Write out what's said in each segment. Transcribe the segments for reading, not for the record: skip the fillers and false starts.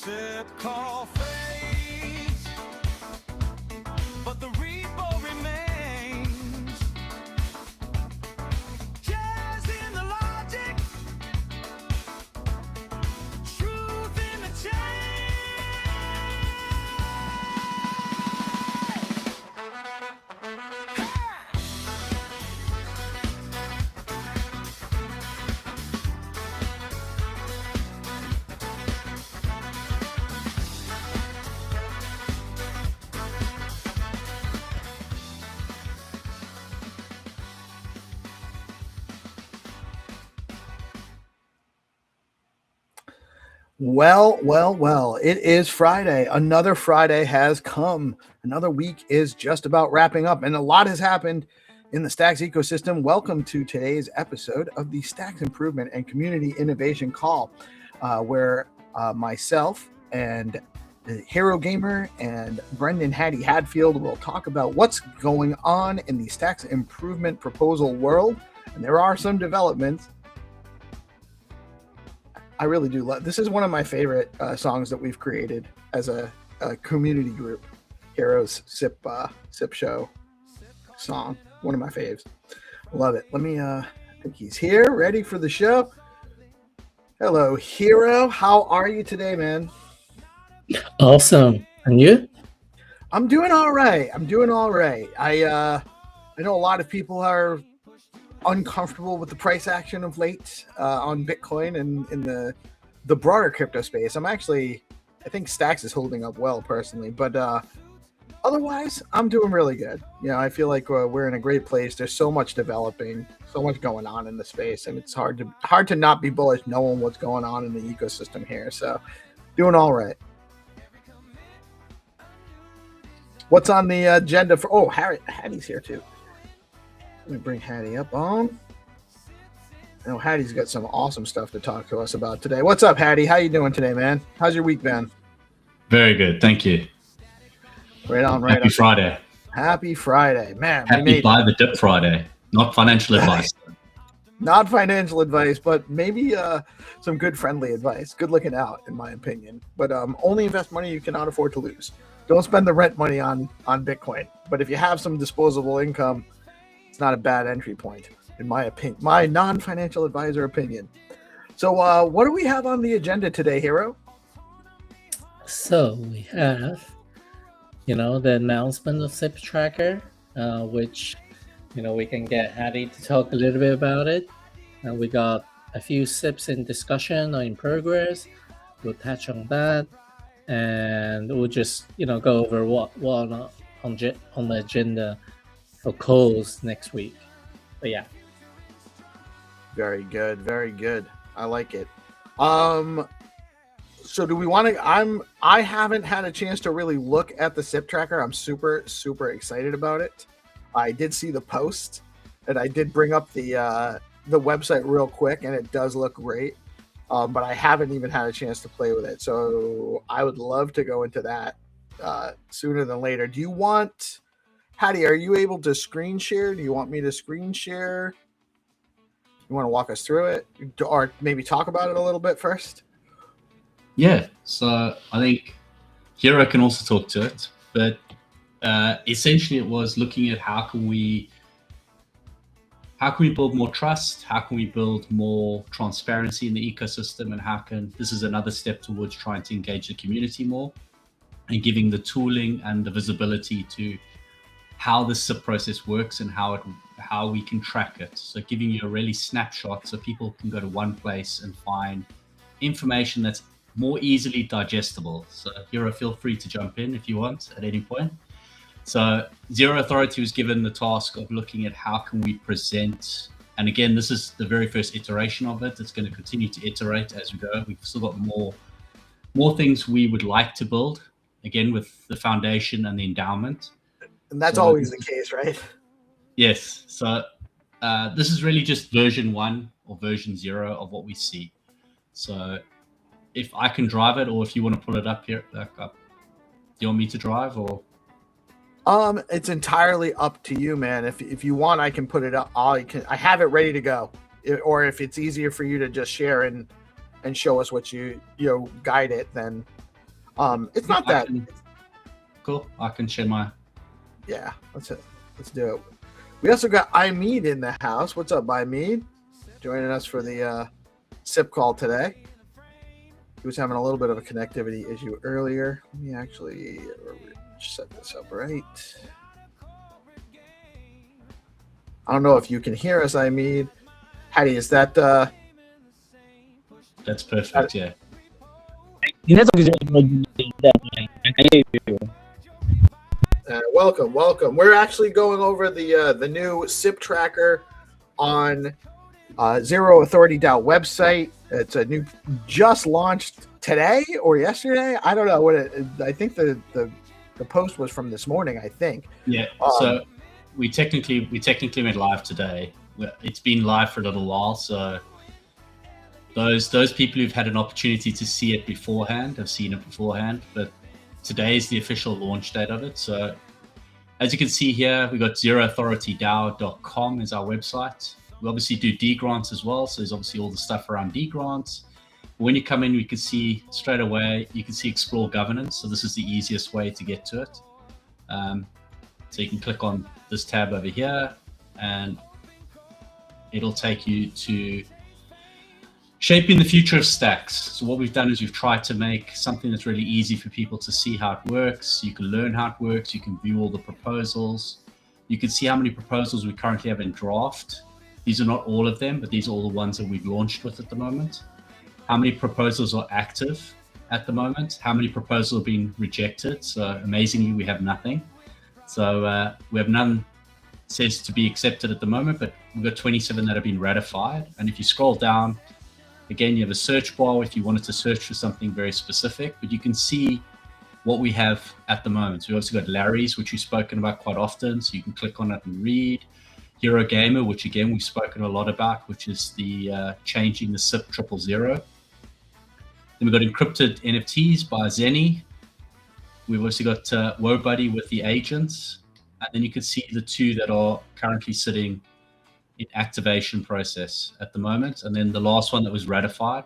sip call fades, but the repo remains. Jazz in the logic, truth in the change. Well. It is Friday. Another Friday has come. Another week is just about wrapping up, and a lot has happened in the Stacks ecosystem. Welcome to today's episode of the Stacks Improvement and Community Innovation Call, where myself and Hero Gamer and Brendan Hattie Hadfield will talk about what's going on in the Stacks Improvement proposal world. And there are some developments. I really do love this. Is one of my favorite songs that we've created as a community group. Heroes Sip Show song, one of my faves. Love it. Let me. I think he's here, ready for the show. Hello, Hero. How are you today, man? Awesome. And you? I'm doing all right. I know a lot of people are uncomfortable with the price action of late on Bitcoin and in the broader crypto space. I think Stacks is holding up well personally, but otherwise I'm doing really good. You know, I feel like we're in a great place. There's so much developing, so much going on in the space, and it's hard to not be bullish knowing what's going on in the ecosystem here. So doing all right. What's on the agenda for Hattie's here too. Let me bring Hattie up on. I know Hattie's got some awesome stuff to talk to us about today. What's up, Hattie? How you doing today, man? How's your week been? Very good, thank you. Right on. Happy Friday. Happy Friday, man. Happy Buy the Dip Friday. Not financial advice. Not financial advice, but maybe some good friendly advice. Good looking out, in my opinion. But only invest money you cannot afford to lose. Don't spend the rent money on Bitcoin. But if you have some disposable income, it's not a bad entry point, in my opinion, my non-financial advisor opinion. So what do we have on the agenda today, Hero? So we have, the announcement of SIP Tracker, which, we can get Hattie to talk a little bit about it. We got a few SIPs in discussion or in progress. We'll touch on that, and we'll just, go over what on the agenda for calls next week. But yeah. Very good. I like it. So do we want to, I haven't had a chance to really look at the SIP tracker. I'm super excited about it. I did see the post, and I did bring up the website real quick, and it does look great. But I haven't even had a chance to play with it. So I would love to go into that sooner than later. Do you want, Hattie, are you able to screen share? Do you want me to screen share? You want to walk us through it, or maybe talk about it a little bit first? Yeah, so I think Hero can also talk to it, but essentially it was looking at how can we build more trust, how can we build more transparency in the ecosystem, and this is another step towards trying to engage the community more and giving the tooling and the visibility to how the SIP process works and how we can track it. So giving you a really snapshot so people can go to one place and find information that's more easily digestible. So Hero, feel free to jump in if you want at any point. So Zero Authority was given the task of looking at how can we present, and again, this is the very first iteration of it. It's going to continue to iterate as we go. We've still got more things we would like to build, again, with the foundation and the endowment. And that's always the case, right? Yes. So this is really just version 1 or version 0 of what we see. So if I can drive it, or if you want to pull it up here, do you want me to drive or? It's entirely up to you, man. If you want, I can put it up. I have it ready to go. Or if it's easier for you to just share and show us what you guide it, then It's not that. Cool. I can share my. Yeah, let's do it. We also got Imead in the house. What's up, Imead? Joining us for the SIP call today. He was having a little bit of a connectivity issue earlier. Let me actually set this up right. I don't know if you can hear us, Imead. Hattie, is that That's perfect. Yeah. welcome. We're actually going over the new SIP tracker on Zero Authority DAO website. It's a new, just launched today or yesterday. I don't know what I think the post was from this morning. I think. Yeah. So we technically went live today. It's been live for a little while, so those people who've had an opportunity to see it beforehand have seen it beforehand. But today is the official launch date of it. So as you can see here, we got zeroauthoritydao.com is our website. We obviously do D grants as well. So there's obviously all the stuff around D grants. When you come in, we can see straight away, you can see explore governance. So this is the easiest way to get to it. So you can click on this tab over here and it'll take you to shaping the future of stacks. So what we've done is we've tried to make something that's really easy for people to see how it works. You can learn how it works. You can view all the proposals. You can see how many proposals we currently have in draft. These are not all of them, but these are all the ones that we've launched with at the moment. How many proposals are active at the moment? How many proposals are being rejected? So amazingly, we have nothing. So we have none says to be accepted at the moment, but we've got 27 that have been ratified. And if you scroll down, again, you have a search bar if you wanted to search for something very specific, but you can see what we have at the moment. So we've also got Larry's, which we've spoken about quite often. So you can click on it and read. Hero Gamer, which again, we've spoken a lot about, which is the changing the SIP 000. Then we've got encrypted NFTs by Zenny. We've also got WoBuddy with the agents. And then you can see the two that are currently sitting in activation process at the moment. And then the last one that was ratified.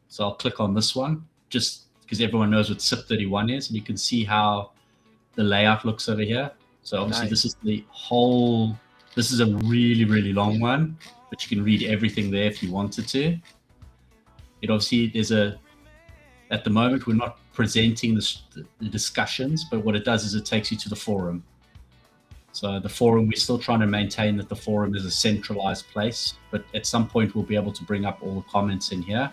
So I'll click on this one just because everyone knows what SIP 31 is. And you can see how the layout looks over here. So obviously This is the whole, this is a really, really long one, but you can read everything there if you wanted to. It obviously, at the moment, we're not presenting the discussions, but what it does is it takes you to the forum. So the forum, we're still trying to maintain that the forum is a centralized place, but at some point we'll be able to bring up all the comments in here.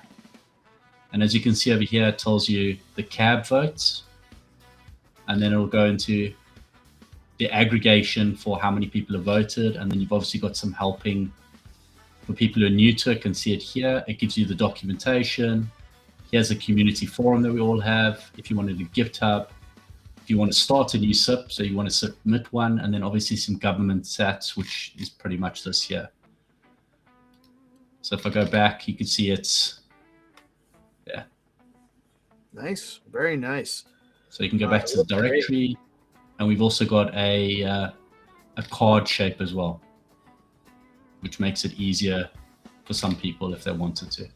And as you can see over here, it tells you the CAB votes, and then it'll go into the aggregation for how many people have voted. And then you've obviously got some helping for people who are new to it, can see it here. It gives you the documentation. Here's a community forum that we all have. If you want to do GitHub, if you want to start a new SIP, so you want to submit one, and then obviously some government sats, which is pretty much this here. So if I go back, you can see it's, yeah. Nice, very nice. So you can go back to the directory, and we've also got a card shape as well, which makes it easier for some people if they wanted to.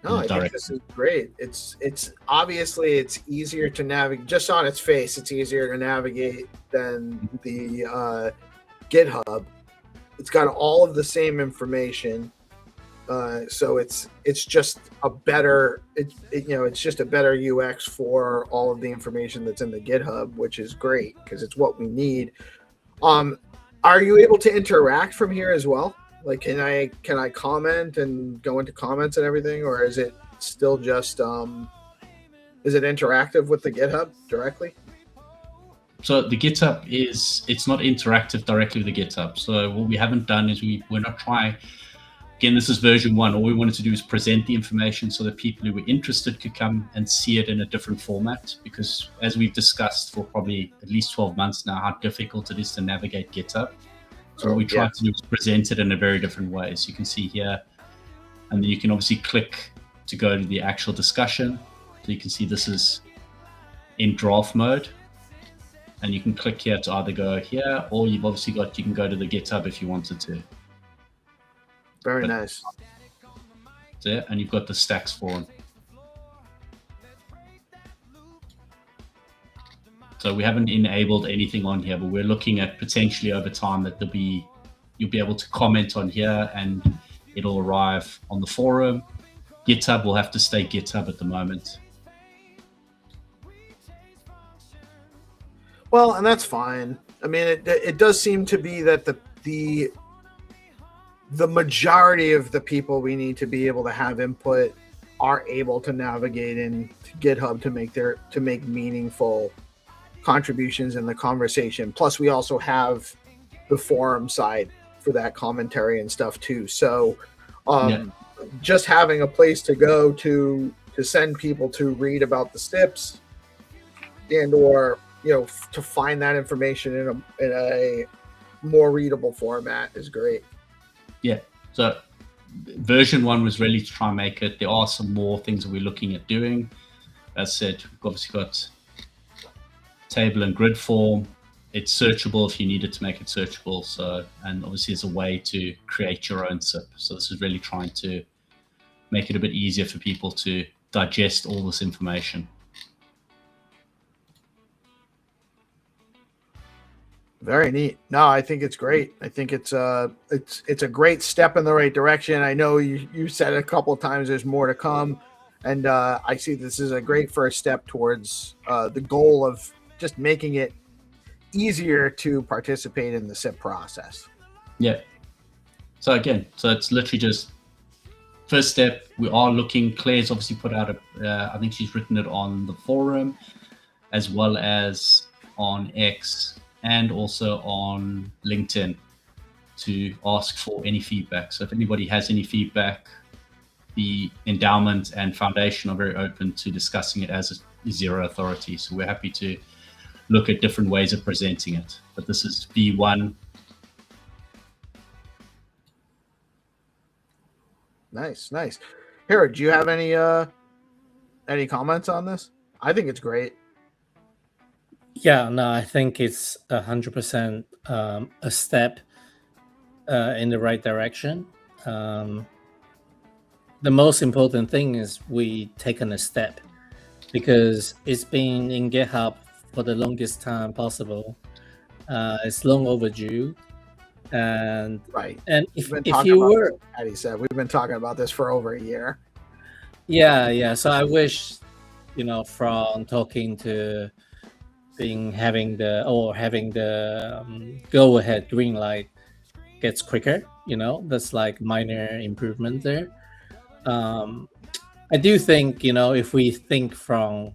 No, I think this is great. It's obviously it's easier to navigate just on its face. It's easier to navigate than the GitHub. It's got all of the same information, so it's just a better it's just a better UX for all of the information that's in the GitHub, which is great because it's what we need. Are you able to interact from here as well? Like, can I comment and go into comments and everything, or is it still just is it interactive with the GitHub directly? So the GitHub it's not interactive directly with the GitHub. So what we haven't done is we're not trying. Again, this is version 1. All we wanted to do is present the information so that people who were interested could come and see it in a different format. Because as we've discussed for probably at least 12 months now, how difficult it is to navigate GitHub. So what we try to do is present it in a very different way. So you can see here, and then you can obviously click to go to the actual discussion. So you can see this is in draft mode, and you can click here to either go here, or you've obviously got, you can go to the GitHub if you wanted to. Very nice. There, and you've got the stacks forum. So we haven't enabled anything on here, but we're looking at potentially over time that you'll be able to comment on here and it'll arrive on the forum. GitHub will have to stay GitHub at the moment. Well, and that's fine. I mean, it does seem to be that the majority of the people we need to be able to have input are able to navigate into GitHub to make meaningful contributions in the conversation. Plus, we also have the forum side for that commentary and stuff too. So, just having a place to go to send people to read about the SIPs and or to find that information in a more readable format is great. Yeah. So version 1 was really to try and make it. There are some more things that we're looking at doing. As said, we've obviously got table and grid form. It's searchable if you needed to make it searchable. So, and obviously there's a way to create your own SIP. So this is really trying to make it a bit easier for people to digest all this information. Very neat. No, I think it's great. I think it's a great step in the right direction. I know you said a couple of times there's more to come, and I see this is a great first step towards the goal of just making it easier to participate in the SIP process. Yeah. So again, it's literally just first step. We are looking. Claire's obviously put out I think she's written it on the forum, as well as on X, and also on LinkedIn to ask for any feedback. So if anybody has any feedback, the endowment and foundation are very open to discussing it as a zero authority. So we're happy to look at different ways of presenting it. But this is V1. Nice. Hera, do you have any comments on this? I think it's great. Yeah, no, I think it's 100% a step in the right direction. The most important thing is we taken a step, because it's been in GitHub for the longest time possible. It's long overdue, and Right. and if you were, Patty said, we've been talking about this for over a year. yeah. So I wish, from talking to having the go ahead green light gets quicker. That's like minor improvement there. I do think, if we think from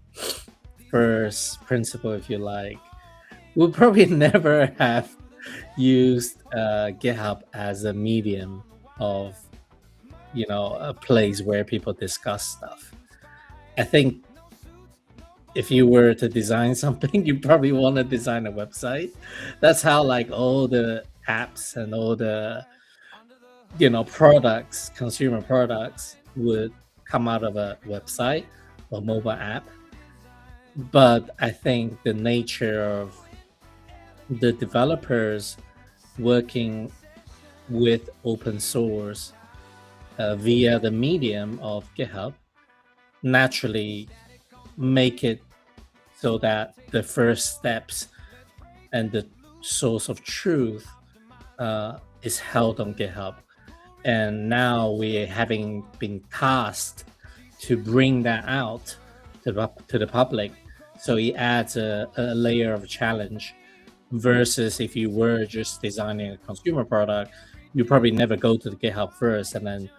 first principle, if you like, we'll probably never have used GitHub as a medium of a place where people discuss stuff. I think if you were to design something, you probably want to design a website. That's how all the apps and all the products, consumer products, would come out of a website or mobile app. But I think the nature of the developers working with open source via the medium of GitHub naturally make it so that the first steps and the source of truth is held on GitHub. And now we're having been tasked to bring that out to the public. So it adds a layer of challenge, versus if you were just designing a consumer product, you probably never go to the GitHub first and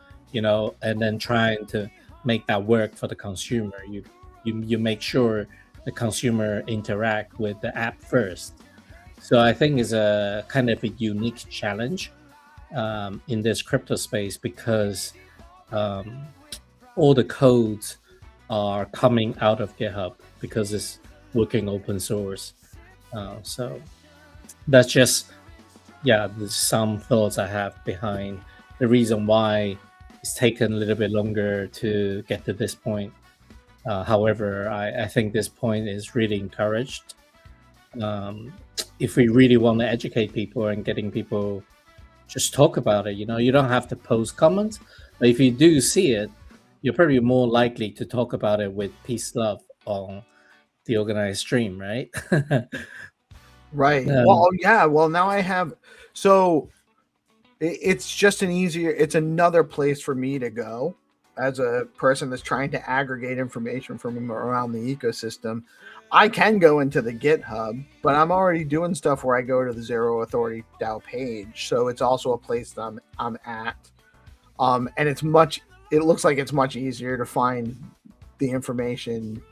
then trying to make that work for the consumer. You make sure the consumer interact with the app first. So I think it's a kind of a unique challenge in this crypto space, because all the codes are coming out of GitHub because it's working open source. So that's just, there's some thoughts I have behind the reason why it's taken a little bit longer to get to this point. However, I think this point is really encouraged. If we really want to educate people and getting people just talk about it, you don't have to post comments, but if you do see it, you're probably more likely to talk about it with peace, love on the organized stream, right? Right. Um, Well, yeah. Well, now I have. So it's just it's another place for me to go as a person that's trying to aggregate information from around the ecosystem. I can go into the GitHub, but I'm already doing stuff where I go to the Zero Authority DAO page. So it's also a place that I'm at. And it looks like it's much easier to find the information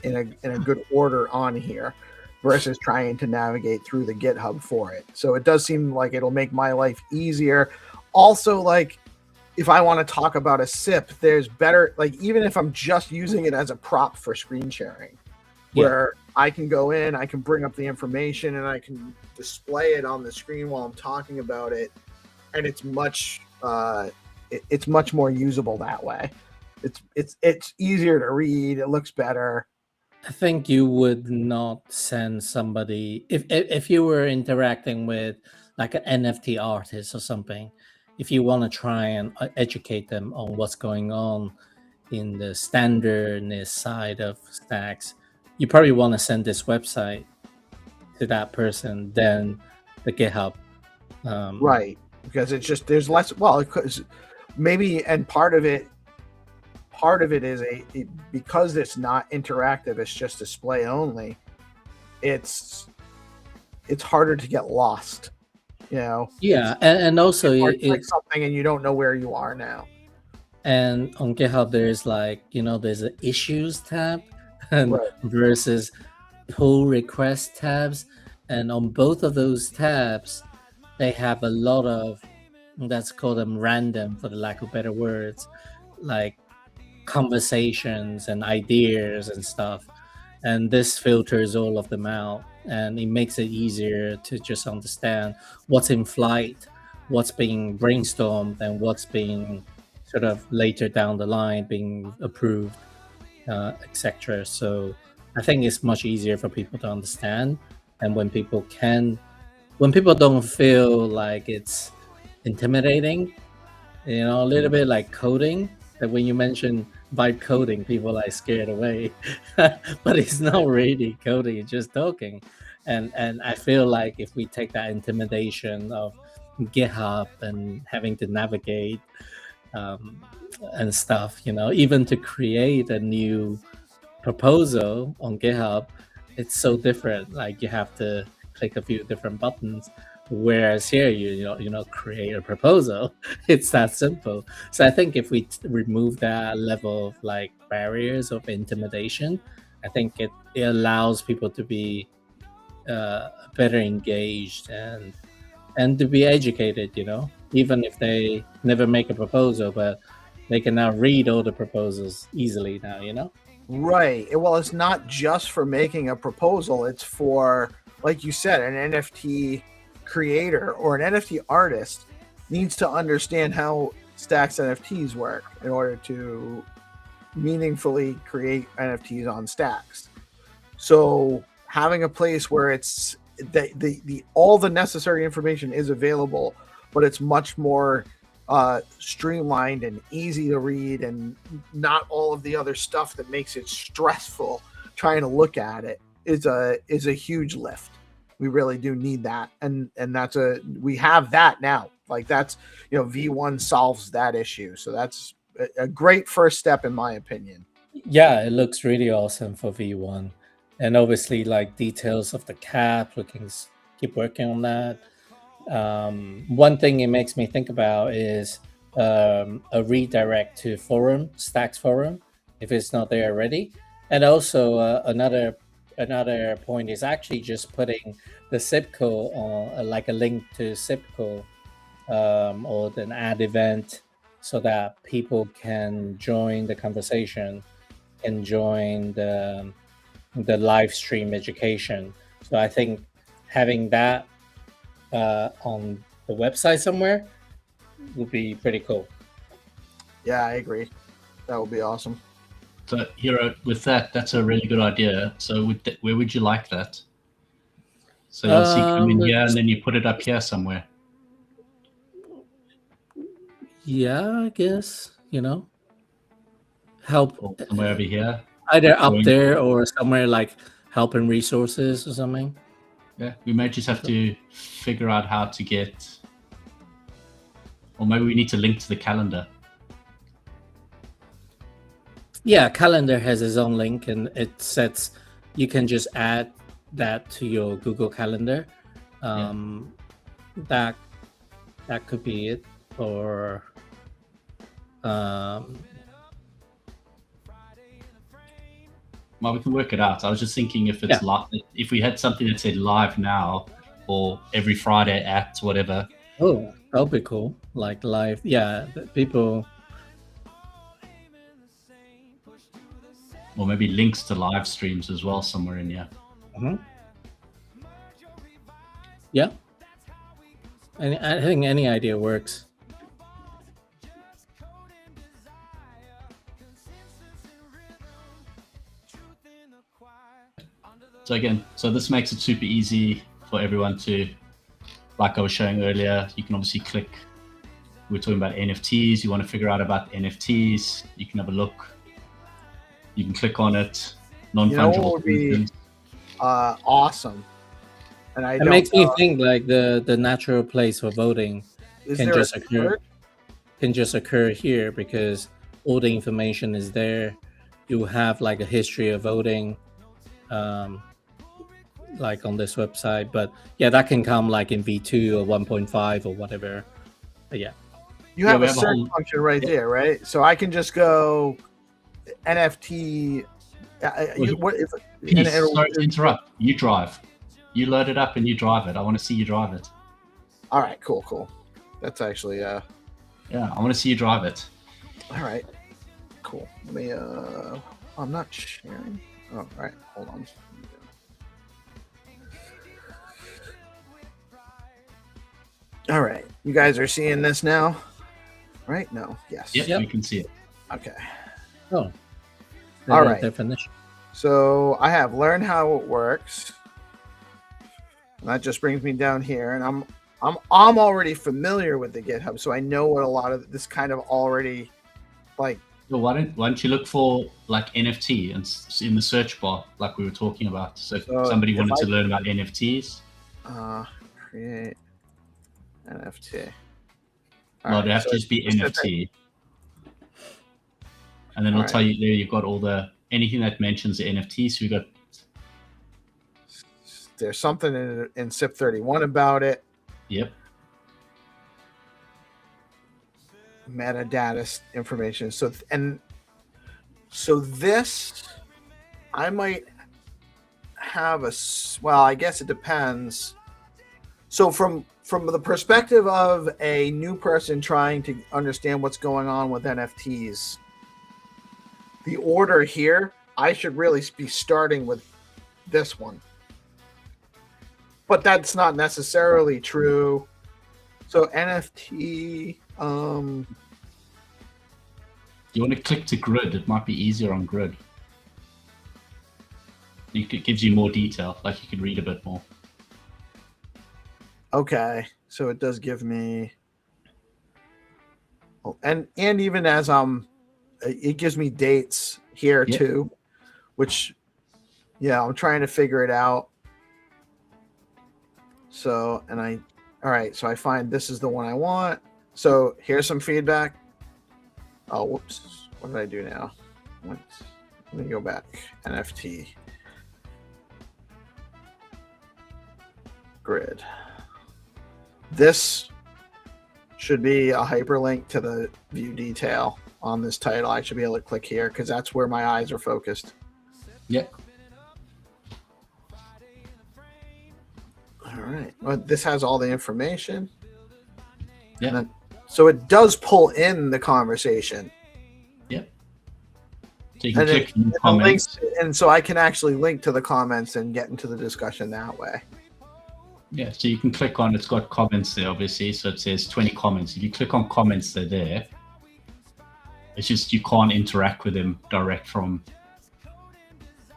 in a good order on here versus trying to navigate through the GitHub for it. So it does seem like it'll make my life easier. Also, like if I want to talk about a SIP, there's better, like even if I'm just using it as a prop for screen sharing, where I can go in, I can bring up the information and I can display it on the screen while I'm talking about it. And it's much more usable that way. It's easier to read. It looks better. I think you would not send somebody if you were interacting with like an NFT artist or something. If you want to try and educate them on what's going on in the standardness side of stacks, you probably want to send this website to that person than the GitHub. Right, because it's just there's less. Well, because maybe, and part of it is because it's not interactive. It's just display only. It's harder to get lost. You know. Yeah, and also it's something and you don't know where you are now. And on GitHub, there's there's an issues tab and versus pull request tabs, and on both of those tabs, they have a lot of, let's call them random for the lack of better words, like conversations and ideas and stuff. And this filters all of them out, and it makes it easier to just understand what's in flight, what's being brainstormed, and what's being sort of later down the line being approved, etc. So I think it's much easier for people to understand, and when people don't feel like it's intimidating, a little bit like coding. That when you mention vibe coding, people are scared away, but it's not really coding; it's just talking. And I feel like if we take that intimidation of GitHub and having to navigate and stuff, even to create a new proposal on GitHub, it's so different. Like you have to click a few different buttons, whereas here you create a proposal. It's that simple. So I think if we remove that level of like barriers of intimidation, I think it allows people to be better engaged and to be educated, even if they never make a proposal, but they can now read all the proposals easily now. Right. Well, it's not just for making a proposal. It's for, like you said, an NFT creator or an NFT artist needs to understand how Stacks NFTs work in order to meaningfully create NFTs on Stacks. So having a place where it's the all the necessary information is available, but it's much more streamlined and easy to read, and not all of the other stuff that makes it stressful trying to look at it is a huge lift. We really do need that, and we have that now. Like that's V1 solves that issue, so that's a great first step in my opinion. Yeah, it looks really awesome for V1, and obviously like details of the cap. Keep working on that. One thing it makes me think about is a redirect to Stacks forum if it's not there already, and also another point is actually just putting the SIPCO on like a link to SIPCO or an ad event so that people can join the conversation and join the live stream education. So I think having that on the website somewhere would be pretty cool. Yeah, I agree. That would be awesome. So, Hero, with that's a really good idea. So, where would you like that? So you'll see come in here, and then you put it up here somewhere. Yeah, I guess help or somewhere over here. either up there or somewhere like help and resources or something. Yeah, we may just have to figure out how to get, or maybe we need to link to the calendar. Yeah, calendar has its own link, and it sets. You can just add that to your Google Calendar. That could be it, or Well, we can work it out. I was just thinking if it's if we had something that said live now or every Friday at whatever. Oh, that'll be cool. Like live, yeah. People. Or maybe links to live streams as well somewhere in here. Yeah. And I think any idea works. So again, this makes it super easy for everyone to, like I was showing earlier, you can obviously click. We're talking about NFTs. You want to figure out about NFTs. You can have a look. You can click on it. Non-fungible would be awesome. And it makes me think like the natural place for voting can just occur here, because all the information is there. You have like a history of voting, like on this website. But yeah, that can come like in V2 or 1.5 or whatever. But yeah, you have a search function right there, right? So I can just go NFT. Sorry to interrupt. You drive. You load it up and you drive it. I want to see you drive it. All right, cool. That's actually yeah, I want to see you drive it. All right, cool. Let me I'm not sharing. Oh, all right, hold on. All right, you guys are seeing this now, right? No, yes. Yep. We can see it. Okay. Oh. All right. Definition. So I have learned how it works. And that just brings me down here, and I'm already familiar with the GitHub, so I know what a lot of this kind of already like. Well, why don't you look for like NFT and in the search bar, like we were talking about? So if somebody wanted to learn about NFTs, create NFT. Well, they have to just be NFT, and then it'll tell you there. You've got all the anything that mentions the NFT. So we got. There's something in SIP 31 about it. Yep. Metadata information. So this, I might have I guess it depends. So from the perspective of a new person trying to understand what's going on with NFTs, the order here, I should really be starting with this one. But that's not necessarily true. So NFT. You want to click to grid? It might be easier on grid. It gives you more detail, like you can read a bit more. Okay, so it does give me. Oh, and even as it gives me dates here too, which, I'm trying to figure it out. So, all right, so I find this is the one I want. So here's some feedback. Oh, whoops. What did I do now? Let me go back. NFT. Grid. This should be a hyperlink to the view detail on this title. I should be able to click here because that's where my eyes are focused. Yep. All right. Well, this has all the information. Yeah. So it does pull in the conversation. Yep. So you can click in the comments. And so I can actually link to the comments and get into the discussion that way. Yeah, so you can click on, it's got comments there, obviously. So it says 20 comments. If you click on comments, they're there. It's just you can't interact with them direct from.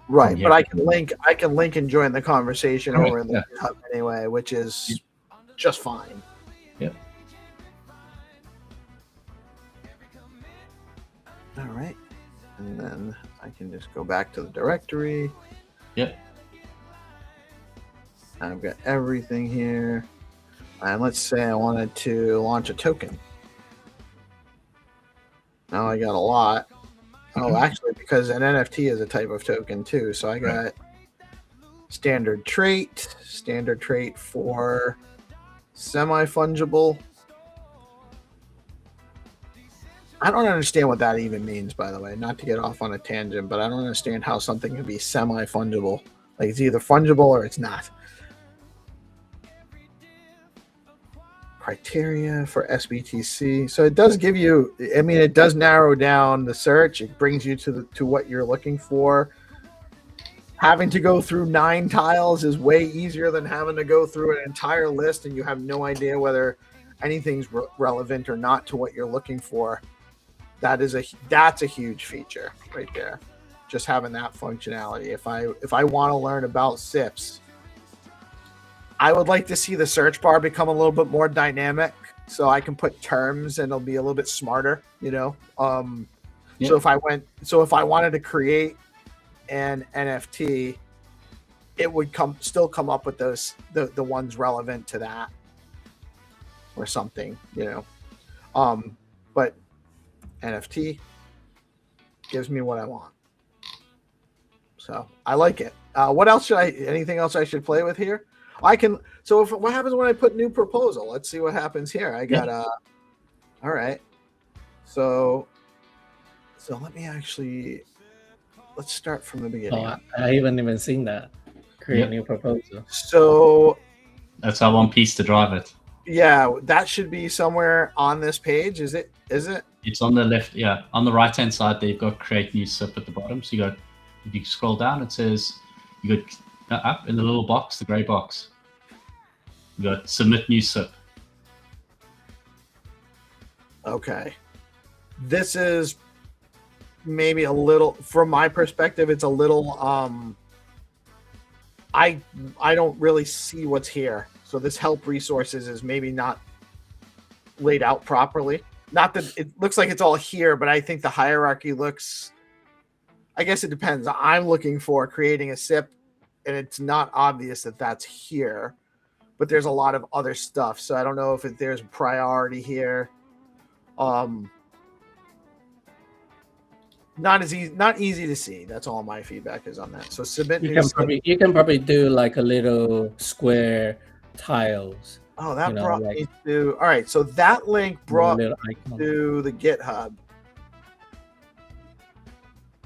Right, but I can link and join the conversation over in the GitHub anyway, which is just fine. Yep. All right. And then I can just go back to the directory. Yep. I've got everything here. And let's say I wanted to launch a token. Now I got a lot. Oh, actually, because an NFT is a type of token too. So I got standard trait for semi-fungible. I don't understand what that even means, by the way. Not to get off on a tangent, but I don't understand how something can be semi-fungible. Like it's either fungible or it's not. Criteria for SBTC. So it does give you, I mean, it does narrow down the search. It brings you to what you're looking for. Having to go through 9 tiles is way easier than having to go through an entire list and you have no idea whether anything's relevant or not to what you're looking for. That's a huge feature right there. Just having that functionality. If I want to learn about SIPs, I would like to see the search bar become a little bit more dynamic so I can put terms and it'll be a little bit smarter, you know. Yeah. So if I wanted to create an NFT, it would still come up with those the ones relevant to that or something, you know. But NFT gives me what I want. So I like it. What else anything else I should play with here? What happens when I put new proposal? Let's see what happens here. I got all right. So let me let's start from the beginning. Oh, I haven't even seen that. Create new proposal. So that's our one piece to drive it. Yeah, that should be somewhere on this page. Is it? It's on the left. Yeah, on the right hand side, they've got create new SIP at the bottom. So if you scroll down, it says you got up in the little box, the gray box. You got submit new SIP. Okay. This is maybe a little, from my perspective, it's a little I don't really see what's here. So this help resources is maybe not laid out properly. Not that it looks like it's all here, but I think the hierarchy looks, I guess it depends. I'm looking for creating a SIP and it's not obvious that that's here, but there's a lot of other stuff. So I don't know if there's priority here. Not easy to see. That's all my feedback is on that. So submit. You can probably do like a little square tiles. Oh, that brought me to. All right, so that link brought me to the GitHub.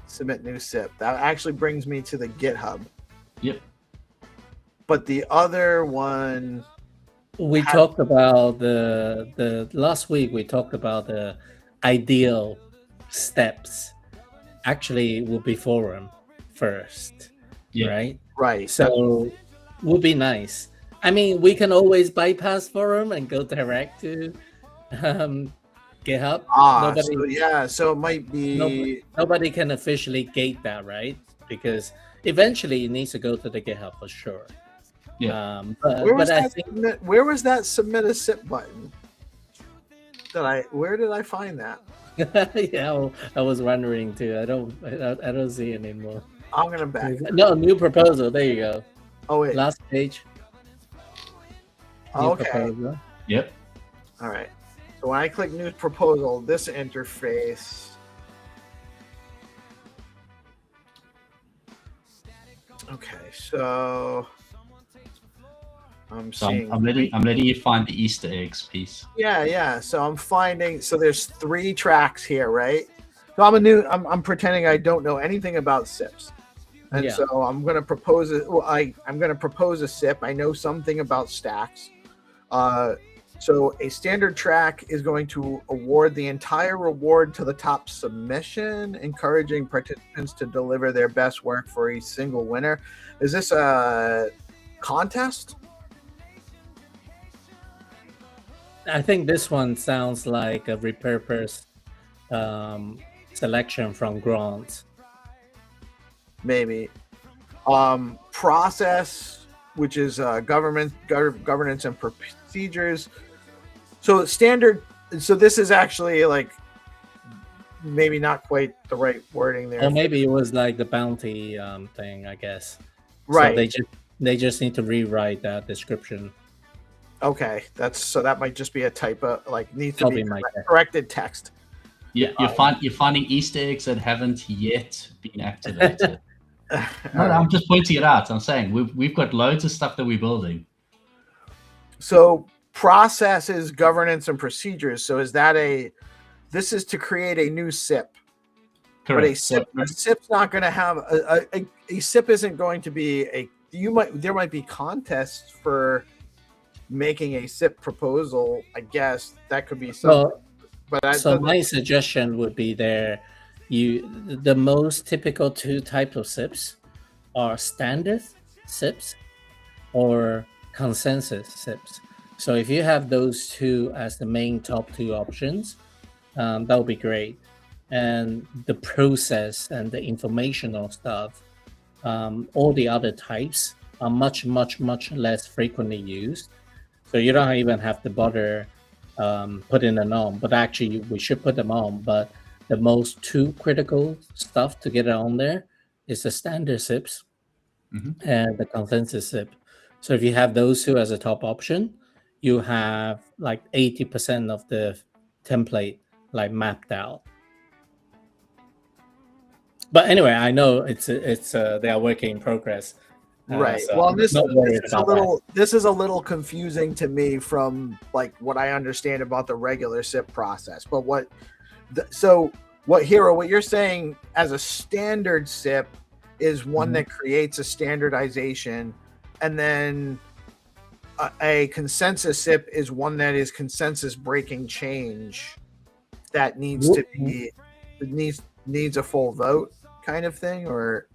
Submit new SIP. That actually brings me to the GitHub. Yep. But the other one, we talked about the last week. We talked about the ideal steps. Actually, will be forum first, right? Right. So would be nice. I mean, we can always bypass forum and go direct to GitHub. So it might be nobody can officially gate that, right? Because eventually it needs to go to the GitHub for sure. Yeah. Where was that submit a SIP button? Where did I find that? Yeah, I was wondering too. I don't see it anymore. I'm gonna back. No, new proposal. There you go. Oh wait. Last page. Okay. Proposal. Yep. All right. So when I click new proposal, this interface. Okay, so I'm letting you find the Easter eggs piece. Yeah. So I'm finding. So there's 3 tracks here, right? So I'm pretending I don't know anything about SIPs, and so I'm gonna propose it. Well, I'm gonna propose a SIP. I know something about stacks. So a standard track is going to award the entire reward to the top submission, encouraging participants to deliver their best work for a single winner. Is this a contest? I think this one sounds like a repurposed selection from grants. Maybe. Process, which is governance and procedures. So standard. So this is actually like maybe not quite the right wording there. Or maybe it was like the bounty thing, I guess. Right. So They just need to rewrite that description. Okay, that might just be a typo, like needs to Probably be my guess. corrected text. You're finding Easter eggs that haven't yet been activated. All No, right. I'm just pointing it out. I'm saying we've got loads of stuff that we're building. So processes, governance, and procedures. So this is to create a new SIP. Correct. But a SIP's not going to have a SIP isn't going to be there might be contests for making a SIP proposal. I guess that could be something. So my suggestion would be the most typical two types of SIPs are standard SIPs or consensus SIPs. So if you have those two as the main top two options, that would be great. And the process and the informational stuff, all the other types are much, much, much less frequently used. So you don't even have to bother putting them on. But actually, we should put them on. But the most two critical stuff to get it on there is the standard SIPs and the consensus SIP. So if you have those two as a top option, you have like 80% of the template like mapped out. But anyway, I know it's they are work in progress. Right. So Well, this is a little confusing to me from like what I understand about the regular SIP process. But what you're saying as a standard SIP is one that creates a standardization, and then a consensus SIP is one that is consensus breaking change that needs a full vote kind of thing, or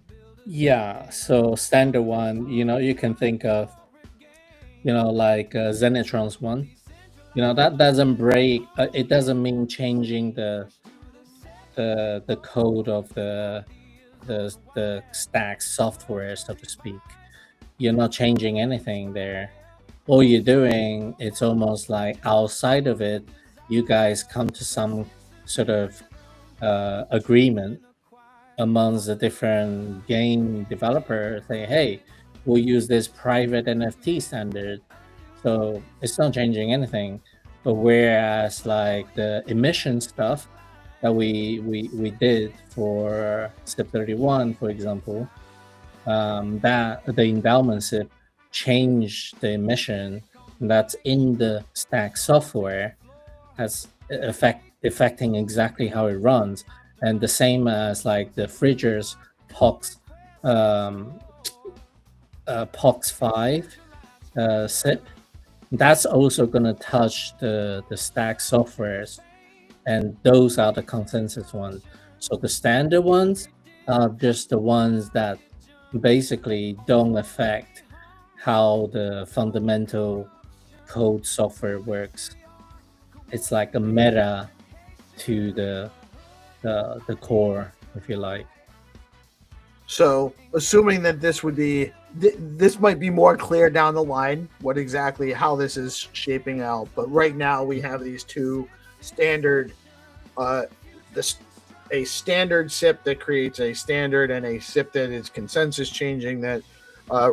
so standard one, you can think of like Zenitron's one, that doesn't break, it doesn't mean changing the code of the stack software, so to speak. You're not changing anything there. All you're doing, it's almost like outside of it, you guys come to some sort of agreement amongst the different game developers, saying, hey, we'll use this private NFT standard. So it's not changing anything. But whereas like the emission stuff that we did for SIP 31, for example, that the endowment SIP changed the emission that's in the stack software, has affecting exactly how it runs. And the same as like the Friger's POX 5 SIP, that's also going to touch the stack softwares, and those are the consensus ones. So the standard ones are just the ones that basically don't affect how the fundamental code software works. It's like a meta to the core, if you like. So assuming that this might be more clear down the line how this is shaping out, but right now we have these two standard a standard SIP that creates a standard, and a SIP that is consensus changing that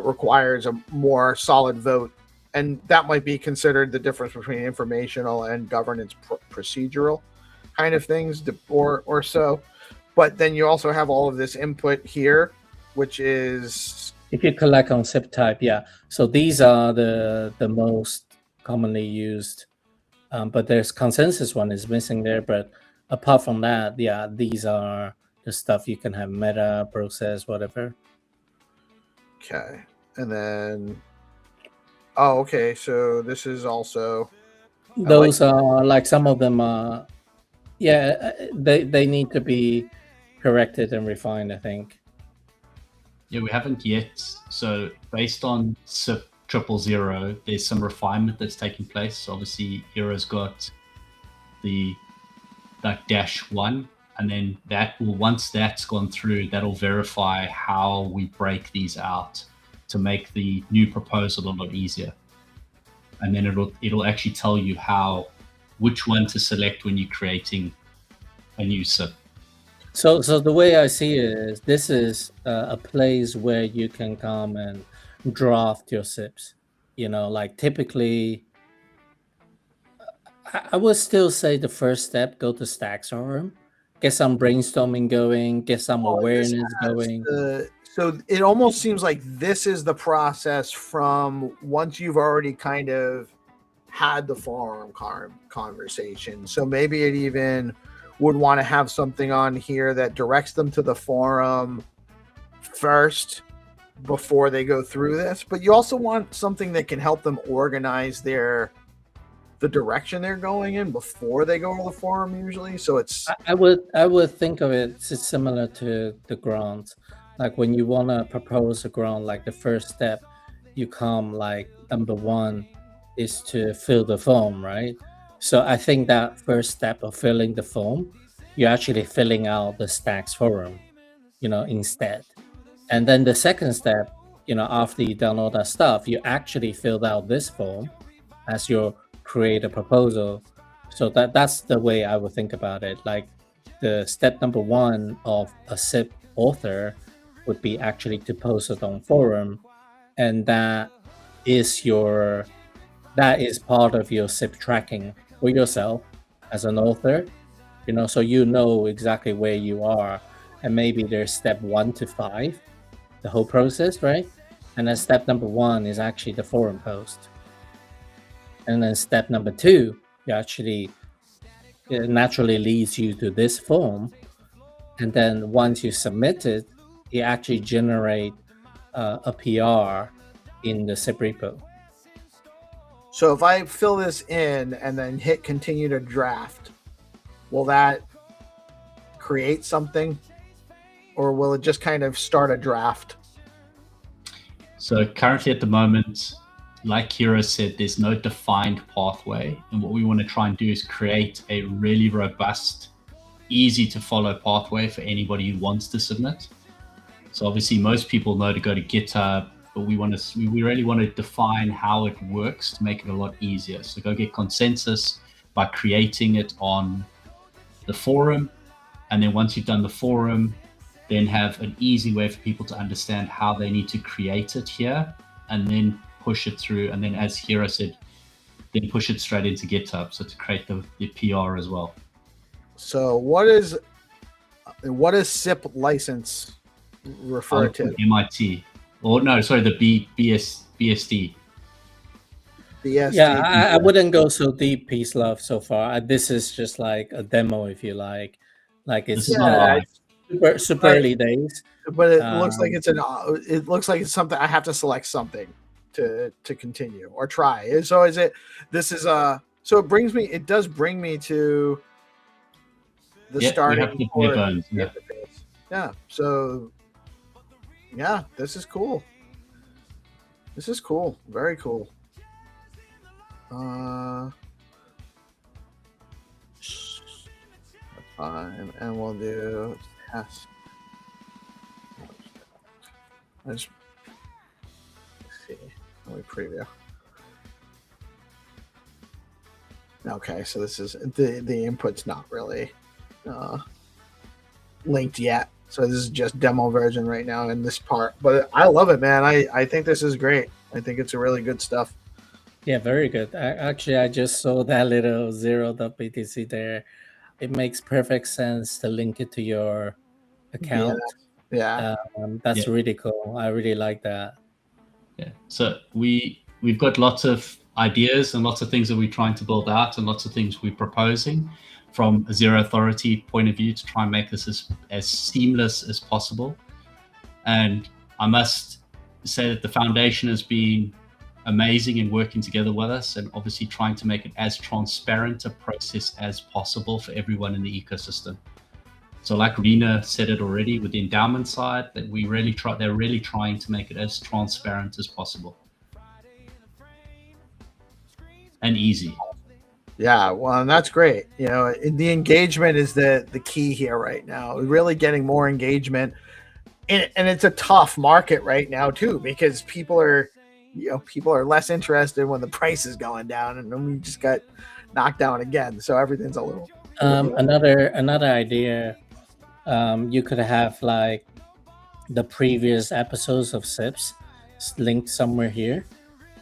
requires a more solid vote, and that might be considered the difference between informational and governance procedural kind of things, or so. But then you also have all of this input here, which is if you collect on SIP type, so these are the most commonly used, but there's consensus one is missing there. But apart from that, these are the stuff you can have meta, process, whatever. Okay. And then okay, so this is also those are like some of them are they need to be corrected and refined, I think. Yeah, we haven't yet. So based on SIP 000, there's some refinement that's taking place. So obviously Hero's got the -1, and then that will, once that's gone through, that'll verify how we break these out to make the new proposal a lot easier. And then it'll actually tell you which one to select when you're creating a new SIP. So the way I see it is, this is a place where you can come and draft your SIPs. Like typically, I would still say the first step, go to Stacks Forum, get some brainstorming going, get some Oh, awareness going. so it almost seems like this is the process from once you've already kind of had the forum conversation. So maybe it even would want to have something on here that directs them to the forum first before they go through this. But you also want something that can help them organize the direction they're going in before they go to the forum usually. So it's I would think of it similar to the grant. Like when you want to propose a grant, like the first step, you come like number one is to fill the form, right? So I think that first step of filling the form, you're actually filling out the Stacks Forum, instead. And then the second step, after you done all that stuff, you actually filled out this form as your create a proposal. So that's the way I would think about it. Like the step number one of a SIP author would be actually to post it on forum, and that is part of your SIP tracking for yourself as an author. So exactly where you are, and maybe there's step 1 to 5, the whole process, right? And then step number 1 is actually the forum post. And then step number 2, it naturally leads you to this form. And then once you submit it, you actually generate a PR in the SIP repo. so if I fill this in and then hit continue to draft, will that create something, or will it just kind of start a draft? So currently at the moment, like Kira said, there's no defined pathway. And what we want to try and do is create a really robust, easy to follow pathway for anybody who wants to submit. So obviously most people know to go to GitHub, but we really want to define how it works to make it a lot easier. So go get consensus by creating it on the forum. And then once you've done the forum, then have an easy way for people to understand how they need to create it here, and then push it through. And then as Hiro said, then push it straight into GitHub. So to create the PR as well. So what is SIP license refer to? MIT. Or no, sorry, the BSD. BSD. Yeah, I wouldn't go so deep, peace love, so far. This is just like a demo, if you like. Like it's This is not live. super early days. But it looks like it looks like it's something I have to select something to continue or try. So is it? This is so it does bring me to the starting point. Yeah. So yeah, this is cool. This is cool. Very cool. Fine, and we'll do test. Let's see. Let me preview. Okay, so this is the input's not really linked yet. So this is just demo version right now in this part. But I love it, man. I think this is great. I think it's a really good stuff. Yeah, very good. I just saw that little 0.btc there. It makes perfect sense to link it to your account. Yeah. That's really cool. I really like that. Yeah. So we've got lots of ideas and lots of things that we're trying to build out and lots of things we're proposing from a zero authority point of view to try and make this as seamless as possible. And I must say that the foundation has been amazing in working together with us and obviously trying to make it as transparent a process as possible for everyone in the ecosystem. So like Rena said it already with the endowment side, that they're really trying to make it as transparent as possible and easy. Yeah, well, and that's great. The engagement is the key here right now. We're really getting more engagement, and it's a tough market right now too, because people are less interested when the price is going down, and then we just got knocked down again. So everything's a little. Another idea, you could have like the previous episodes of SIPs. linked somewhere here,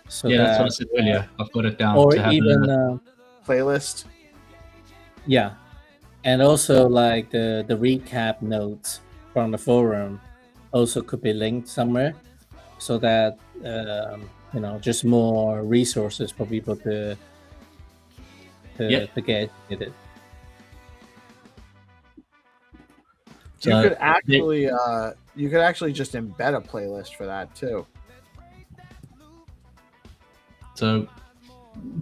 so Yeah, that's what I that said earlier. I've got it down or to have even Playlist. yeah, and also like the recap notes from the forum also could be linked somewhere, so that just more resources for people to Yeah. to get educated. You So could actually just embed a playlist for that too. So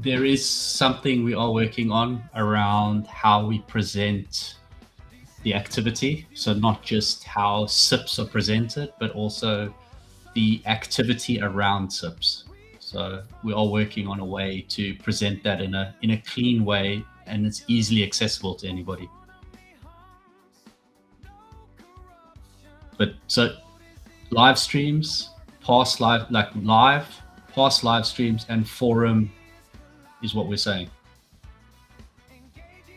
there is something we are working on around how we present the activity. So not just how SIPs are presented, but also the activity around SIPs. So we are working on a way to present that in a clean way, and it's easily accessible to anybody. But so live streams, past live streams, and forum is what we're saying.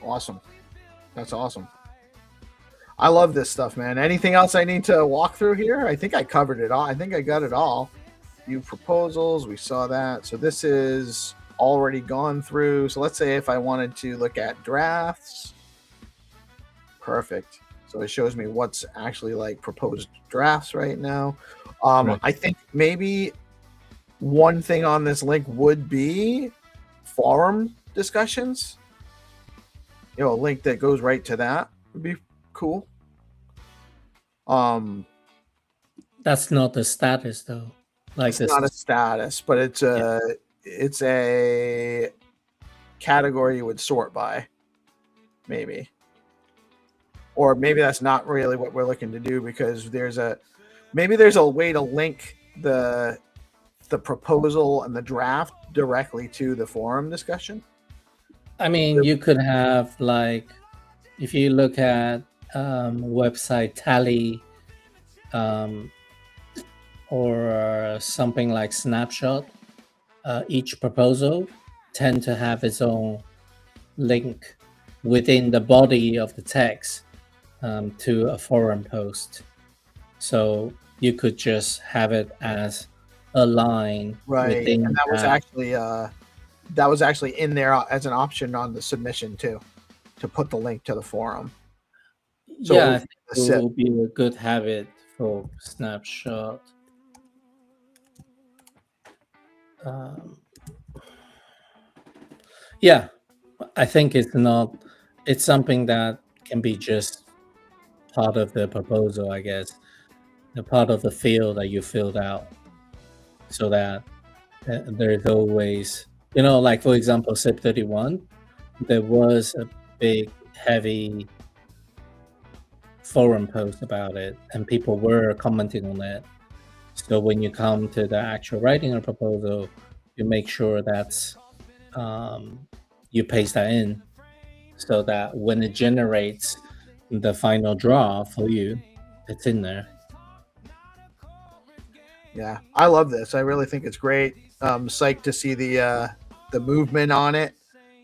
Awesome. That's awesome. I love this stuff, man. Anything else I need to walk through here? I think I covered it all. I think I got it all. View proposals, we saw that. So this is already gone through. So let's say if I wanted to look at drafts. Perfect. So it shows me what's actually like proposed drafts right now. Right. I think maybe one thing on this link would be forum discussions. A link that goes right to that would be cool. That's not the status though. Like It's not a status, but it's a category you would sort by, maybe. Or maybe that's not really what we're looking to do, because there's a way to link the proposal and the draft directly to the forum discussion. I mean, you could have like, if you look at website Tally or something like Snapshot, each proposal tend to have its own link within the body of the text to a forum post. So you could just have it as a line within And that was actually in there as an option on the submission too, to put the link to the forum. So I think it will be a good habit for Snapshot. I think it's something that can be just part of the proposal, I guess, the part of the field that you filled out, so that there's always, like for example, SIP 31, there was a big, heavy forum post about it, and people were commenting on it. So when you come to the actual writing a proposal, you make sure that's you paste that in, so that when it generates the final draw for you, it's in there. Yeah, I love this. I really think it's great. Psyched to see the movement on it.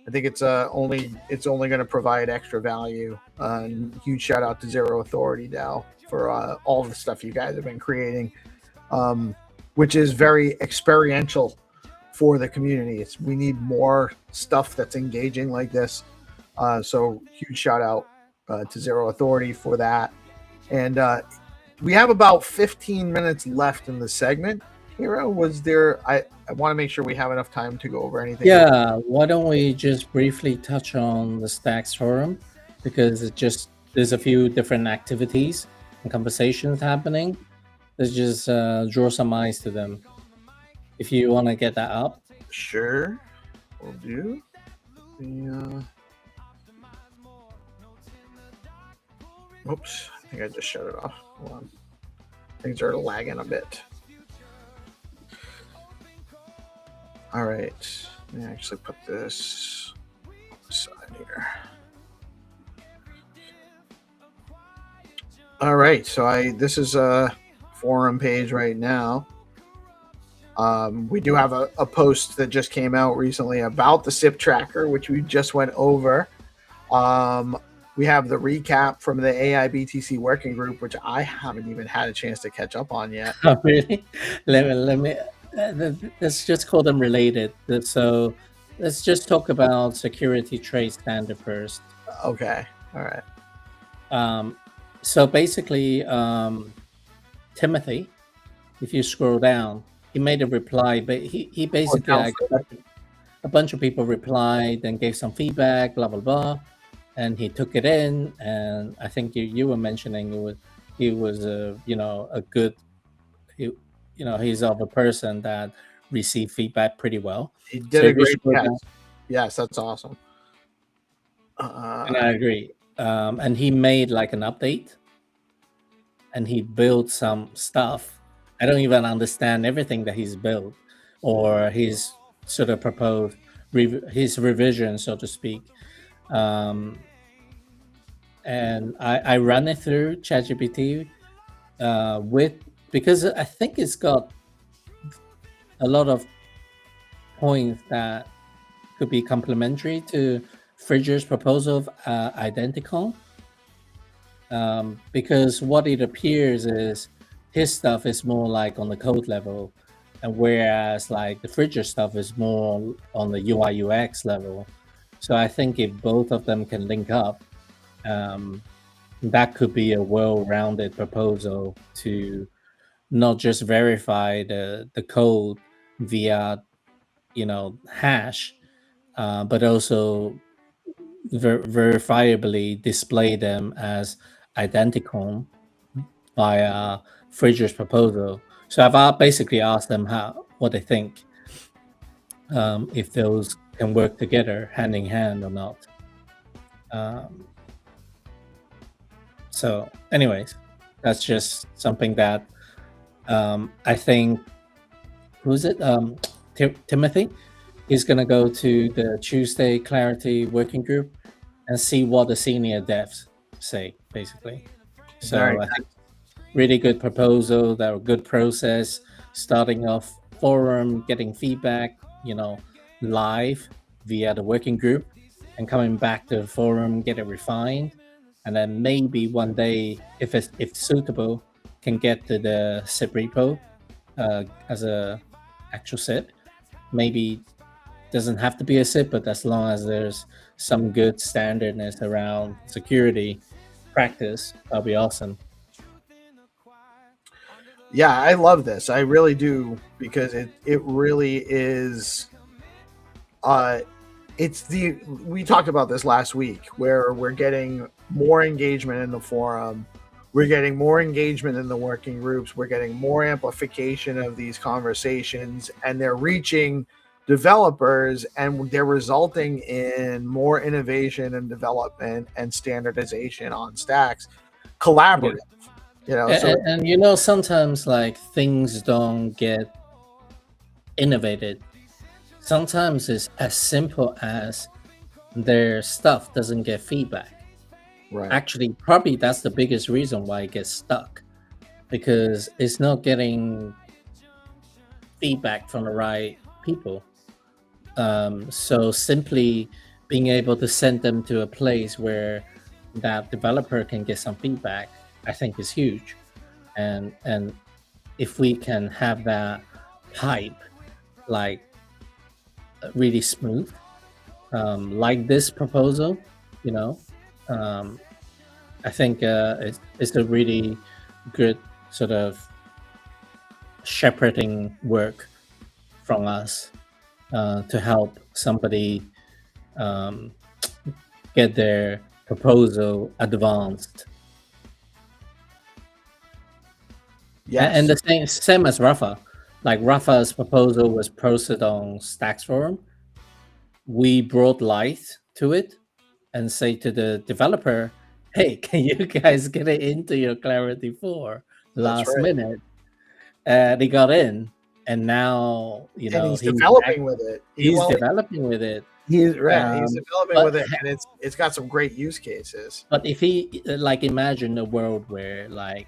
I think it's only going to provide extra value. And huge shout out to Zero Authority DAO for all the stuff you guys have been creating, which is very experiential for the community. We need more stuff that's engaging like this. So huge shout out to Zero Authority for that. And we have about 15 minutes left in the segment. Hero, I want to make sure we have enough time to go over anything. Yeah, why don't we just briefly touch on the Stacks forum, because there's a few different activities and conversations happening. Let's just draw some eyes to them. If you want to get that up. Sure, we'll do. Oops, I think I just shut it off. Hold on. Things are lagging a bit. All right, let me actually put this aside here. All right, so this is a forum page right now. We do have a post that just came out recently about the SIP tracker, which we just went over. We have the recap from the AI BTC working group, which I haven't even had a chance to catch up on yet. Oh, really? Let me let's just call them related. So let's just talk about security trade standard first. Okay. All right. So basically, Timothy, if you scroll down, he made a reply, but he basically down like further. a bunch of people replied and gave some feedback, blah blah blah, and he took it in. And I think you were mentioning he was a good he, he's of a person that received feedback pretty well. He did So a if you great scroll yes. down, Yes, that's awesome. and I agree. And he made like an update, and he built some stuff. I don't even understand everything that he's built or he's sort of proposed his revision, so to speak. And I ran it through ChatGPT because I think it's got a lot of points that could be complementary to Fridger's proposal of Identicon. Because what it appears is his stuff is more like on the code level, and whereas like the Fridger stuff is more on the UI UX level. So I think if both of them can link up, that could be a well-rounded proposal to not just verify the code via hash, but also verifiably display them as identical via Fridger's proposal. So I've basically asked them what they think, if those can work together hand in hand or not. So anyways, that's just something that I think, who's it? Timothy is going to go to the Tuesday Clarity working group and see what the senior devs say, basically. So Very I think really good proposal, that a good process, starting off forum, getting feedback, live via the working group, and coming back to the forum, get it refined, and then maybe one day, if suitable, can get to the SIP repo as a actual SIP. Maybe doesn't have to be a SIP, but as long as there's some good standardness around security practice, that'll be awesome. Yeah, I love this. I really do, because it really is we talked about this last week, where we're getting more engagement in the forum, we're getting more engagement in the working groups, we're getting more amplification of these conversations, and they're reaching developers, and they're resulting in more innovation and development and standardization on stacks, collaborative. And sometimes like things don't get innovated. Sometimes it's as simple as their stuff doesn't get feedback. Right. Actually, probably that's the biggest reason why it gets stuck, because it's not getting feedback from the right people. So simply being able to send them to a place where that developer can get some feedback, I think is huge. And if we can have that pipe like really smooth, like this proposal, I think it's a really good sort of shepherding work from us to help somebody get their proposal advanced. Yes. And the same as Rafa. Like Rafa's proposal was posted on Stacks Forum. We brought light to it and say to the developer, hey, can you guys get it into your Clarity 4 last minute? They got in, and now and he's developing with it. He's developing with it. He's right. He's developing with it, and it's got some great use cases. But if he imagine a world where like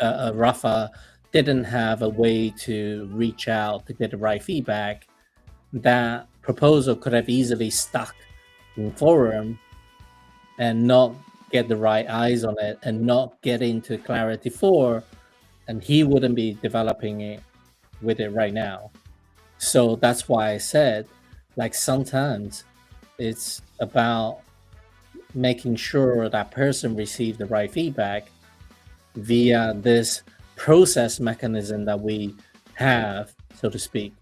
Rafa didn't have a way to reach out to get the right feedback, that proposal could have easily stuck in forum, and not get the right eyes on it and not get into Clarity 4, and he wouldn't be developing it with it right now. So that's why I said, like, sometimes it's about making sure that person receives the right feedback via this process mechanism that we have, so to speak.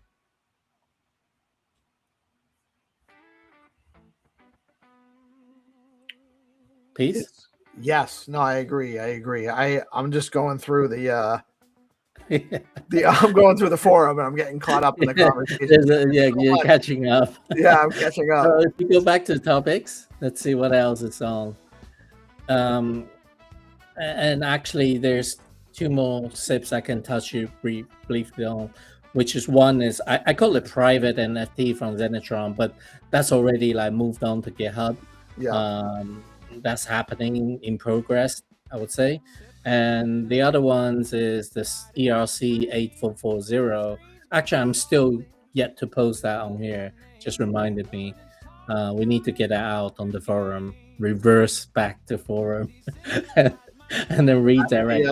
Peace? Yes, no, I agree. I'm just going through I'm going through the forum and I'm getting caught up in the conversation. You're catching up. Yeah, I'm catching up. So if we go back to the topics, let's see what else is on. And actually, there's 2 more SIPs I can touch you briefly on, which is one is I call it private NFT from Zenitron, but that's already like moved on to GitHub. Yeah. That's happening in progress, I would say. And the other ones is this ERC 8440. Actually, I'm still yet to post that on here. Just reminded me. We need to get that out on the forum, reverse back to forum, and then redirect.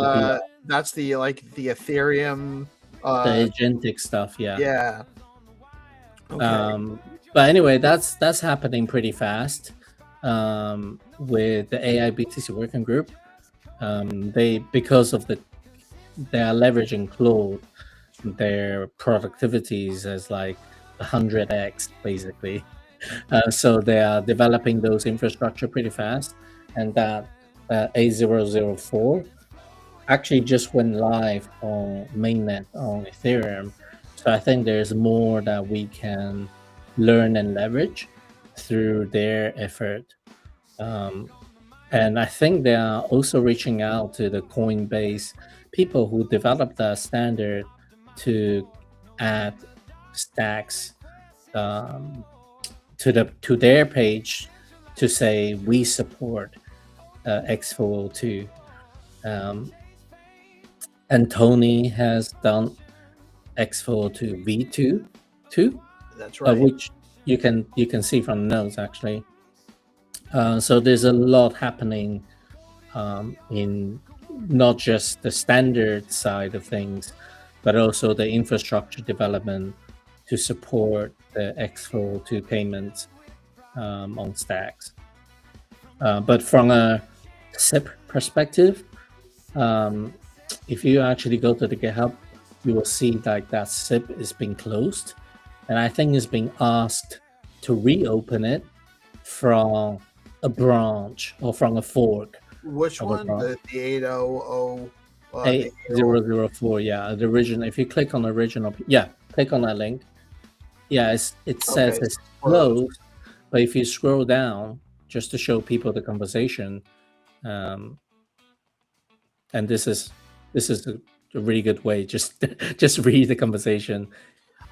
That's the Ethereum. The agentic stuff, yeah. Yeah. Okay. But anyway, that's happening pretty fast. With the AI BTC working group, because of they are leveraging Claude, their productivities as like 100x basically. So they are developing those infrastructure pretty fast, and that A004 actually just went live on mainnet on Ethereum. So I think there's more that we can learn and leverage through their effort. And I think they are also reaching out to the Coinbase people who developed the standard to add stacks to their page to say we support X402. And Tony has done X402 V2 too. That's right. Which you can see from the notes actually. So there's a lot happening in not just the standard side of things, but also the infrastructure development to support the X402 payments on stacks. But from a SIP perspective, if you actually go to the GitHub, you will see like that SIP is being closed, and I think it's being asked to reopen it from a branch or from a fork. Which one? The 800. 8004. Yeah, the original. If you click on the original, click on that link. Yeah, it says it's closed, but if you scroll down, just to show people the conversation, and this is a really good way. Just read the conversation.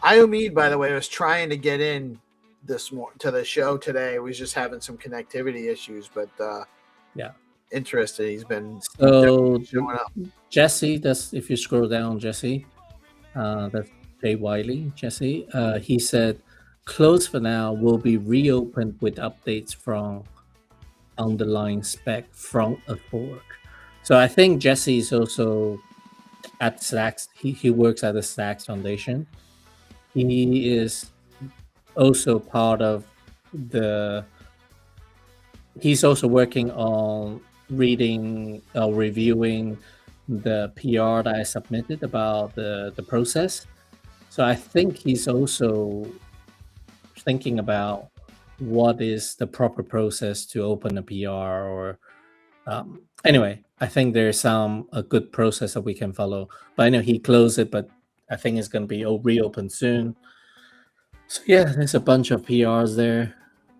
Iomid, by the way, was trying to get in to the show today. Was just having some connectivity issues, but interested. He's been showing up. Jesse, if you scroll down, Jesse, that's Jay Wiley. Jesse, he said, "Closed for now, will be reopened with updates from underlying spec from a fork." So I think Jesse is also at Stacks. He works at the Stacks Foundation. He is also part of he's also working on reading or reviewing the PR that I submitted about the process. So I think he's also thinking about what is the proper process to open a PR or anyway, I think there's a good process that we can follow. But I know he closed it, but I think it's going to be reopened soon. So yeah, there's a bunch of PRs there,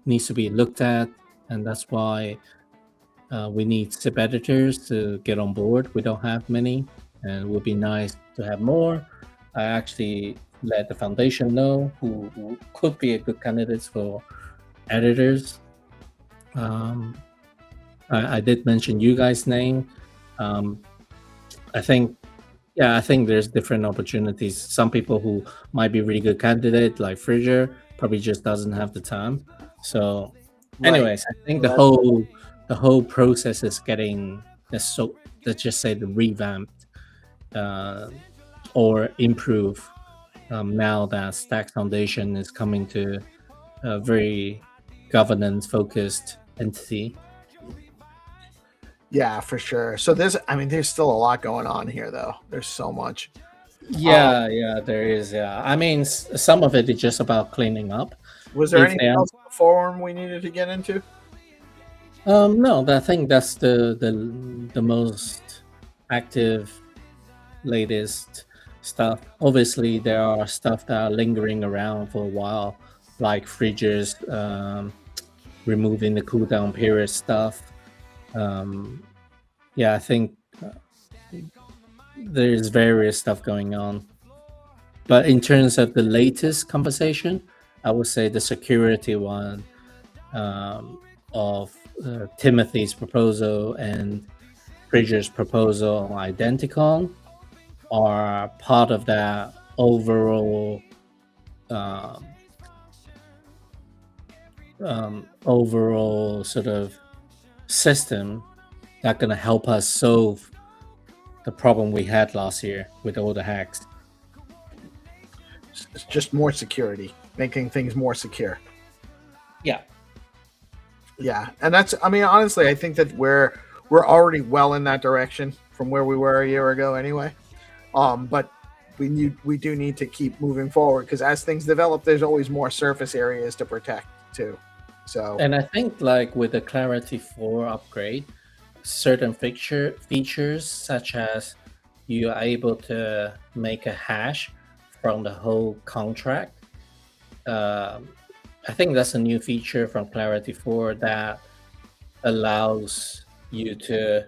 needs to be looked at, and that's why we need SIP editors to get on board. We don't have many, and it would be nice to have more. I actually let the foundation know who could be a good candidates for editors. I did mention you guys' name. I think there's different opportunities. Some people who might be really good candidate, like Fraser, probably just doesn't have the time. So, anyways, I think the whole the whole process is getting let's just say the revamped or improve now that Stack Foundation is coming to a very governance focused entity. Yeah, for sure. So there's still a lot going on here, though. There's so much. Yeah, there is. Yeah, I mean, some of it is just about cleaning up. Was there If anything else in the forum we needed to get into? No, I think that's the most active, latest stuff. Obviously, there are stuff that are lingering around for a while, like Fridges, removing the cooldown period stuff. Yeah, I think there's various stuff going on. But in terms of the latest conversation, I would say the security one of Timothy's proposal and Bridger's proposal on Identicon are part of that overall overall sort of system that's going to help us solve the problem we had last year with all the hacks. It's just more security, making things more secure. Yeah. Yeah, and honestly, I think that we're already well in that direction from where we were a year ago, anyway. But we do need to keep moving forward, because as things develop, there's always more surface areas to protect too. So, and I think like with the Clarity 4 upgrade, certain features such as you are able to make a hash from the whole contract. I think that's a new feature from Clarity 4 that allows you to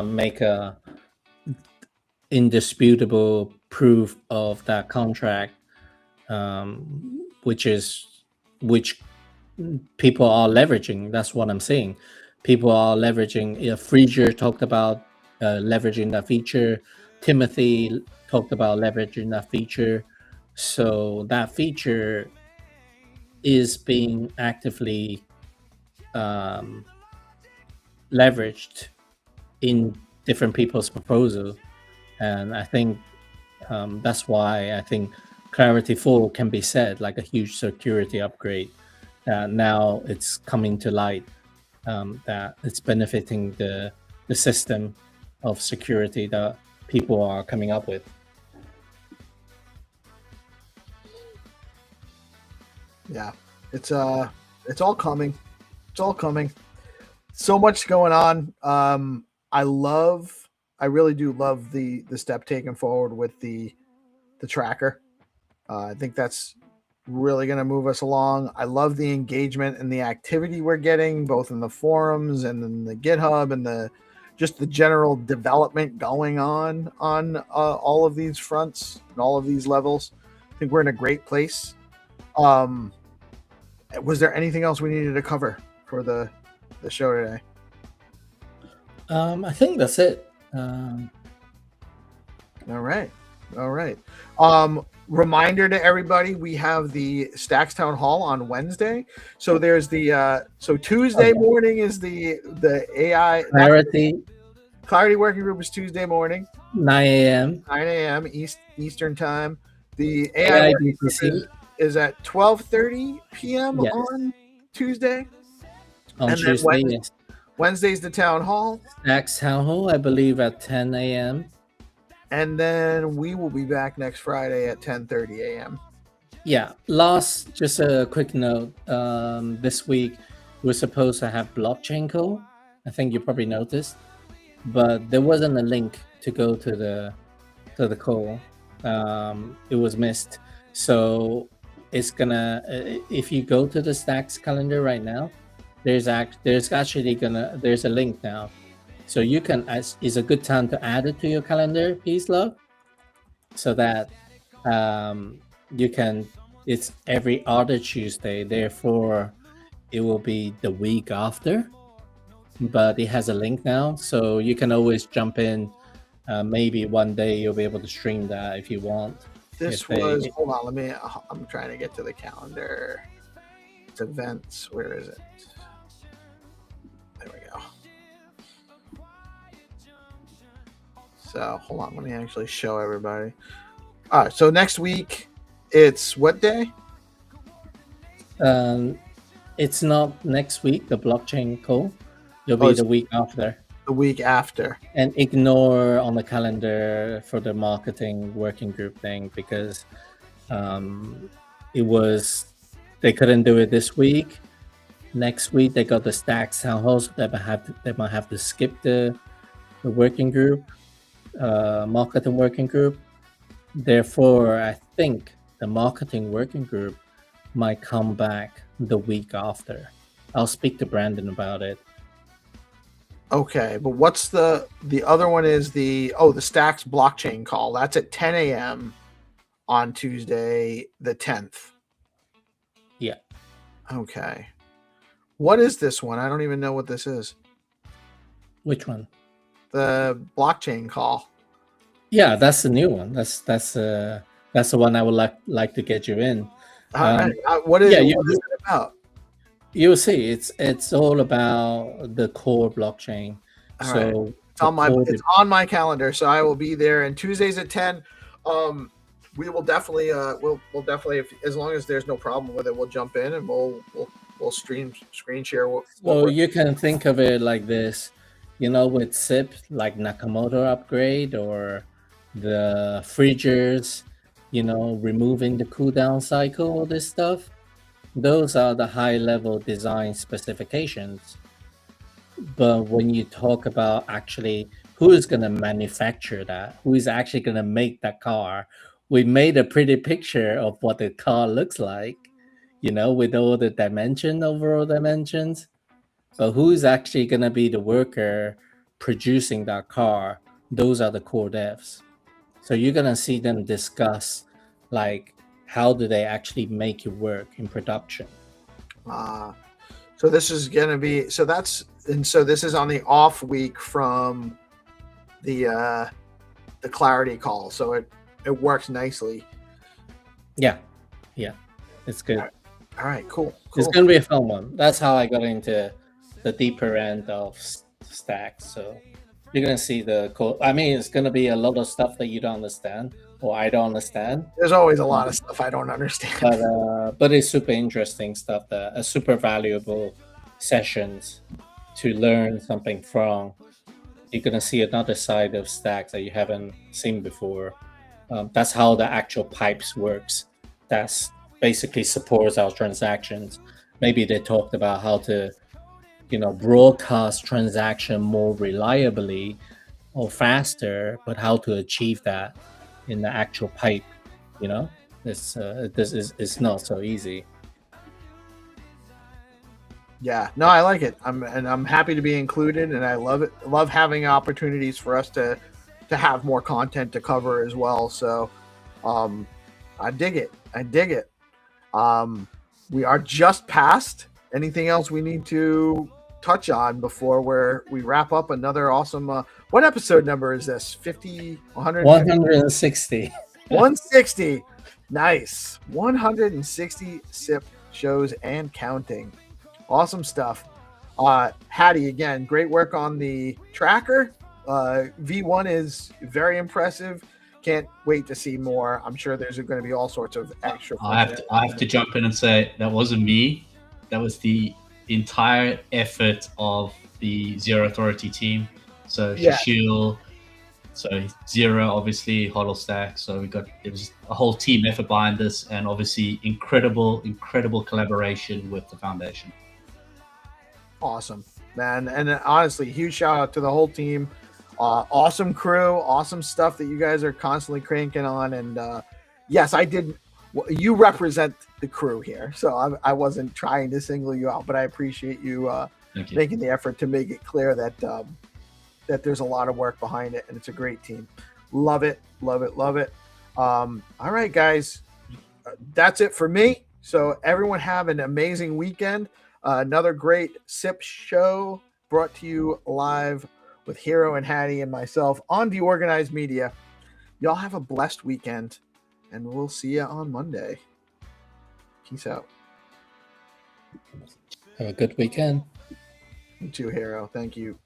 make a indisputable proof of that contract, which people are leveraging. That's what I'm saying. People are leveraging. Freezer talked about leveraging that feature. Timothy talked about leveraging that feature. So that feature is being actively leveraged in different people's proposal. And I think that's why I think Clarity 4 can be said like a huge security upgrade. Now it's coming to light that it's benefiting the system of security that people are coming up with. Yeah, it's all coming. It's all coming. So much going on. I really do love the step taken forward with the tracker. I think that's really going to move us along. I love the engagement and the activity we're getting, both in the forums and in the GitHub and the general development going on all of these fronts and all of these levels. I think we're in a great place. Was there anything else we needed to cover for the show today? I think that's it. All right. Reminder to everybody, we have the Stacks Town Hall on Wednesday. So there's Tuesday morning is the AI Clarity Working Group is Tuesday morning, 9 a.m. Eastern time. The AI BTC is at 12:30 p.m. on Tuesday. On Tuesday, Wednesday's the Town Hall. Stacks Town Hall, I believe, at 10 a.m. And then we will be back next Friday at 10:30 a.m. Yeah. Just a quick note. This week we're supposed to have blockchain call. I think you probably noticed, but there wasn't a link to go to the call. It was missed. So it's gonna. If you go to the Stacks calendar right now, there's a link now. So you can, it's a good time to add it to your calendar, Peace Love, so that you can, it's every other Tuesday, therefore it will be the week after, but it has a link now, so you can always jump in. Maybe one day you'll be able to stream that if you want. Hold on, I'm trying to get to the calendar. It's events, where is it? So hold on, let me actually show everybody. All right, so next week it's what day? It's not next week, the blockchain call. It'll Oh, be it's the week after. the week after. And ignore on the calendar for the marketing working group thing because they couldn't do it this week. Next week they got the Stacks town hall, so they might have to skip the working group, marketing working group. Therefore, I think the marketing working group might come back the week after. I'll speak to Brandon about it. Okay, but what's the other one? Is the Stacks blockchain call? That's at 10 a.m. on Tuesday the 10th. Yeah. Okay. What is this one? I don't even know what this is. Which one? The blockchain call. Yeah, that's the new one. That's the one I would like to get you in. All right. What is it about? You'll see. It's all about the core blockchain. All so right. It's on my calendar, so I will be there. And Tuesdays at 10. We will definitely we'll definitely, if as long as there's no problem with it, we'll jump in and we'll screen share. You can think of it like this, with SIP, like Nakamoto upgrade or the Friggers, removing the cooldown cycle, all this stuff. Those are the high level design specifications. But when you talk about actually who is going to manufacture that, who is actually going to make that car, we made a pretty picture of what the car looks like, with all the overall dimensions. But who is actually going to be the worker producing that car? Those are the core devs. So you're going to see them discuss, like, how do they actually make it work in production? So this is going to be, so this is on the off week from the Clarity call. So it works nicely. Yeah. It's good. All right, cool. It's going to be a fun one. That's how I got into the deeper end of Stacks. So you're going to see it's going to be a lot of stuff that you don't understand or I don't understand. There's always a lot of stuff I don't understand. But it's super interesting stuff that are super valuable sessions to learn something from. You're going to see another side of Stacks that you haven't seen before. That's how the actual pipes works. That's basically supports our transactions. Maybe they talked about how to, broadcast transaction more reliably or faster, but how to achieve that in the actual pipe. It's not so easy. Yeah, no, I like it. I'm happy to be included, and I love it. Love having opportunities for us to have more content to cover as well. So, I dig it. We are just past. Anything else we need to touch on before we wrap up another awesome? What episode number is this? 50, 100, 160. 160. Nice. 160 SIP shows and counting. Awesome stuff. Hattie, again, great work on the tracker. V1 is very impressive. Can't wait to see more. I'm sure there's going to be all sorts of extra. I have to jump in and say that wasn't me. That was the entire effort of the Zero Authority team. So Shashil, so Zero, obviously, HoloStack. So it was a whole team effort behind this, and obviously incredible collaboration with the foundation. Awesome, man. And honestly, huge shout out to the whole team. Awesome crew, awesome stuff that you guys are constantly cranking on. And yes, I did. You represent the crew here, so I wasn't trying to single you out, but I appreciate you making the effort to make it clear that that there's a lot of work behind it, and it's a great team. Love it. All right, guys, that's it for me. So everyone have an amazing weekend. Another great SIP show brought to you live with Hero and Hattie and myself on DeOrganized Media. Y'all have a blessed weekend, and we'll see you on Monday. Peace out. Have a good weekend. You too, Hero. Thank you.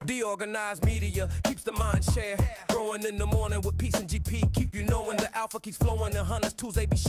DeOrganized media keeps the mind share growing in the morning with peace and GP. Keep you knowing the alpha keeps flowing. The hunters tools they be showing.